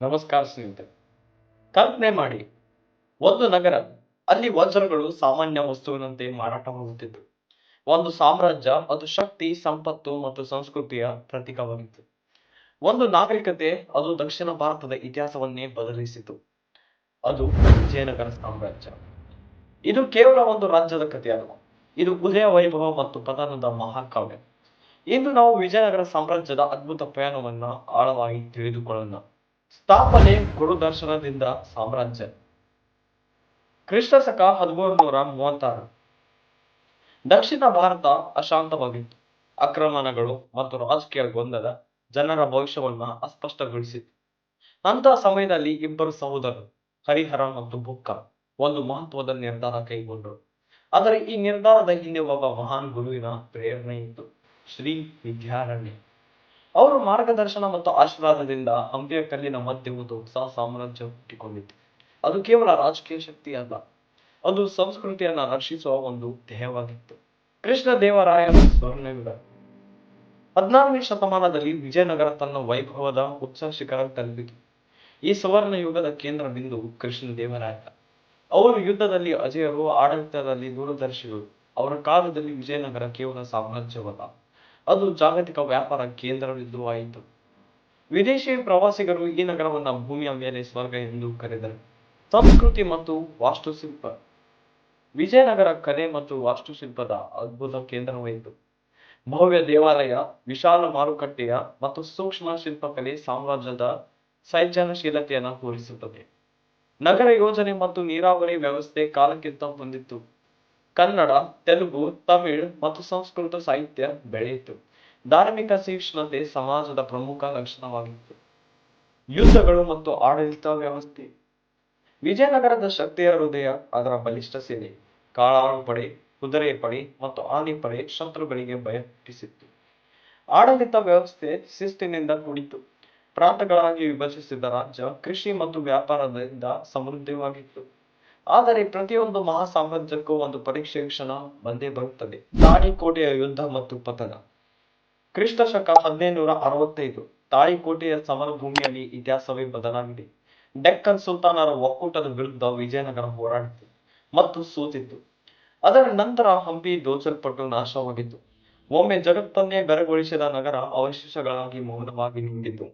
ನಮಸ್ಕಾರ ಸ್ನೇಹಿತರೆ. ಕಲ್ಪನೆ ಮಾಡಿ, ಒಂದು ನಗರ, ಅಲ್ಲಿ ವಜ್ರಗಳು ಸಾಮಾನ್ಯ ವಸ್ತುವಿನಂತೆ ಮಾರಾಟವಾಗುತ್ತಿತ್ತು. ಒಂದು ಸಾಮ್ರಾಜ್ಯ, ಅದು ಶಕ್ತಿ, ಸಂಪತ್ತು ಮತ್ತು ಸಂಸ್ಕೃತಿಯ ಪ್ರತೀಕವಾಗಿತ್ತು. ಒಂದು ನಾಗರಿಕತೆ, ಅದು ದಕ್ಷಿಣ ಭಾರತದ ಇತಿಹಾಸವನ್ನೇ ಬದಲಿಸಿತು. ಅದು ವಿಜಯನಗರ ಸಾಮ್ರಾಜ್ಯ. ಇದು ಕೇವಲ ಒಂದು ರಾಜ್ಯದ ಕಥೆಯಲ್ಲ, ಇದು ಉದಯ ವೈಭವ ಮತ್ತು ಪತನದ ಮಹಾಕಾವ್ಯ. ಇಂದು ನಾವು ವಿಜಯನಗರ ಸಾಮ್ರಾಜ್ಯದ ಅದ್ಭುತ ಪ್ರಯಾಣವನ್ನ ಆಳವಾಗಿ ತಿಳಿದುಕೊಳ್ಳೋಣ. ಸ್ಥಾಪನೆ ಗುರುದರ್ಶನದಿಂದ ಸಾಮ್ರಾಜ್ಯ. ಕ್ರಿಸ್ತ ಶಕ 1336. ದಕ್ಷಿಣ ಭಾರತ ಅಶಾಂತವಾಗಿತ್ತು. ಆಕ್ರಮಣಗಳು ಮತ್ತು ರಾಜಕೀಯ ಗೊಂದಲ ಜನರ ಭವಿಷ್ಯವನ್ನ ಅಸ್ಪಷ್ಟಗೊಳಿಸಿತು. ಅಂತಹ ಸಮಯದಲ್ಲಿ ಇಬ್ಬರು ಸಹೋದರರು, ಹರಿಹರ ಮತ್ತು ಬುಕ್ಕ, ಒಂದು ಮಹತ್ವದ ನಿರ್ಧಾರ ಕೈಗೊಂಡರು. ಆದರೆ ಈ ನಿರ್ಧಾರದ ಹಿಂದೆ ಒಬ್ಬ ಮಹಾನ್ ಗುರುವಿನ ಪ್ರೇರಣೆ ಇತ್ತು, ಶ್ರೀ ವಿದ್ಯಾರಣ್ಯ. ಅವರ ಮಾರ್ಗದರ್ಶನ ಮತ್ತು ಆಶೀರ್ವಾದದಿಂದ ಹಂಪಿಯ ಕಲ್ಲಿನ ಮಧ್ಯೆ ಒಂದು ಹೊಸ ಸಾಮ್ರಾಜ್ಯ ಹುಟ್ಟಿಕೊಂಡಿತು. ಅದು ಕೇವಲ ರಾಜಕೀಯ ಶಕ್ತಿ ಅಲ್ಲ, ಅದು ಸಂಸ್ಕೃತಿಯನ್ನ ರಕ್ಷಿಸುವ ಒಂದು ಧ್ಯೇಯವಾಗಿತ್ತು. ಕೃಷ್ಣ ದೇವರಾಯನ ಸ್ವರ್ಣಯುಗ. 16ನೇ ಶತಮಾನದಲ್ಲಿ ವಿಜಯನಗರ ತನ್ನ ವೈಭವದ ಉಚ್ಚ ಶಿಖರ ತಲುಪಿತು. ಈ ಸುವರ್ಣ ಯುಗದ ಕೇಂದ್ರ ಬಿಂದು ಕೃಷ್ಣ ದೇವರಾಯ. ಅವರು ಯುದ್ಧದಲ್ಲಿ ಅಜೇಯರು, ಆಡಳಿತದಲ್ಲಿ ದೂರದರ್ಶಿಗಳು. ಅವರ ಕಾಲದಲ್ಲಿ ವಿಜಯನಗರ ಕೇವಲ ಸಾಮ್ರಾಜ್ಯವಲ್ಲ, ಅದು ಜಾಗತಿಕ ವ್ಯಾಪಾರ ಕೇಂದ್ರವಿದ್ದು ಆಯಿತು. ವಿದೇಶಿ ಪ್ರವಾಸಿಗರು ಈ ನಗರವನ್ನ ಭೂಮಿಯ ಮೇಲೆ ಸ್ವರ್ಗ ಎಂದು ಕರೆದರು. ಸಂಸ್ಕೃತಿ ಮತ್ತು ವಾಸ್ತುಶಿಲ್ಪ. ವಿಜಯನಗರ ಕಲೆ ಮತ್ತು ವಾಸ್ತುಶಿಲ್ಪದ ಅದ್ಭುತ ಕೇಂದ್ರವಾಯಿತು. ಭವ್ಯ ದೇವಾಲಯ, ವಿಶಾಲ ಮಾರುಕಟ್ಟೆಯ ಮತ್ತು ಸೂಕ್ಷ್ಮ ಶಿಲ್ಪಕಲೆ ಸಾಮ್ರಾಜ್ಯದ ಸೃಜನಶೀಲತೆಯನ್ನು ತೋರಿಸುತ್ತದೆ. ನಗರ ಯೋಜನೆ ಮತ್ತು ನೀರಾವರಿ ವ್ಯವಸ್ಥೆ ಕಾಲಕ್ಕಿಂತ ಹೊಂದಿತ್ತು. ಕನ್ನಡ, ತೆಲುಗು, ತಮಿಳ್ ಮತ್ತು ಸಂಸ್ಕೃತ ಸಾಹಿತ್ಯ ಬೆಳೆಯಿತು. ಧಾರ್ಮಿಕ ಸಹಿಷ್ಣುತೆ ಸಮಾಜದ ಪ್ರಮುಖ ಲಕ್ಷಣವಾಗಿತ್ತು. ಯುದ್ಧಗಳು ಮತ್ತು ಆಡಳಿತ ವ್ಯವಸ್ಥೆ. ವಿಜಯನಗರದ ಶಕ್ತಿಯ ಹೃದಯ ಅದರ ಬಲಿಷ್ಠ ಸೇನೆ, ಕಾಳಾಳು ಪಡೆ, ಕುದುರೆ ಪಡೆ ಮತ್ತು ಆನೆಪಡೆ ಶತ್ರುಗಳಿಗೆ ಭಯ ಹುಟ್ಟಿಸಿತ್ತು. ಆಡಳಿತ ವ್ಯವಸ್ಥೆ ಶಿಸ್ತಿನಿಂದ ಕೂಡಿತು. ಪ್ರಾಂತಗಳಾಗಿ ವಿಭಜಿಸಿದ ರಾಜ್ಯ ಕೃಷಿ ಮತ್ತು ವ್ಯಾಪಾರದಿಂದ ಸಮೃದ್ಧವಾಗಿತ್ತು. ಆದರೆ ಪ್ರತಿಯೊಂದು ಮಹಾ ಸಾಮ್ರಾಜ್ಯಕ್ಕೂ ಒಂದು ಪರೀಕ್ಷೆಯ ಕ್ಷಣ ಬಂದೇ ಬರುತ್ತದೆ. ತಾಳಿಕೋಟೆಯ ಯುದ್ಧ ಮತ್ತು ಪತನ. ಕ್ರಿಸ್ತ ಶಕ 1565. ತಾಳಿಕೋಟೆಯ ಸಮರ ಭೂಮಿಯಲ್ಲಿ ಇತಿಹಾಸವೇ ಬದಲಾಗಿದೆ. ಡೆಕ್ಕನ್ ಸುಲ್ತಾನರ ಒಕ್ಕೂಟದ ವಿರುದ್ಧ ವಿಜಯನಗರ ಹೋರಾಡಿತು ಮತ್ತು ಸೋತಿತ್ತು. ಅದರ ನಂತರ ಹಂಪಿ ದೋಚಲ್ಪಟ್ಟು ನಾಶವಾಗಿತ್ತು. ಒಮ್ಮೆ ಜಗತ್ತನ್ನೇ ಬೆರಗೊಳಿಸಿದ ನಗರ ಅವಶೇಷಗಳಾಗಿ ಮೌನವಾಗಿ ನಿಂತಿತು.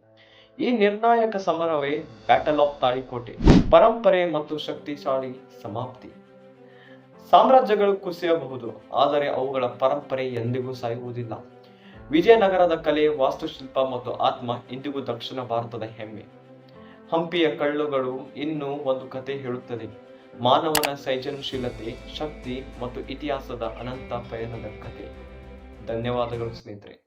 ಈ ನಿರ್ಣಾಯಕ ಸಮರವೇ ಬ್ಯಾಟಲ್ ಆಫ್ ತಾಳಿಕೋಟೆ. ಪರಂಪರೆ ಮತ್ತು ಶಕ್ತಿಶಾಲಿ ಸಮಾಪ್ತಿ. ಸಾಮ್ರಾಜ್ಯಗಳು ಕುಸಿಯಬಹುದು, ಆದರೆ ಅವುಗಳ ಪರಂಪರೆ ಎಂದಿಗೂ ಸಾಯುವುದಿಲ್ಲ. ವಿಜಯನಗರದ ಕಲೆ, ವಾಸ್ತುಶಿಲ್ಪ ಮತ್ತು ಆತ್ಮ ಇಂದಿಗೂ ದಕ್ಷಿಣ ಭಾರತದ ಹೆಮ್ಮೆ. ಹಂಪಿಯ ಕಲ್ಲುಗಳು ಇನ್ನೂ ಒಂದು ಕತೆ ಹೇಳುತ್ತದೆ, ಮಾನವನ ಸೃಜನಶೀಲತೆ, ಶಕ್ತಿ ಮತ್ತು ಇತಿಹಾಸದ ಅನಂತ ಪಯಣದ ಕತೆ. ಧನ್ಯವಾದಗಳು ಸ್ನೇಹಿತರೆ.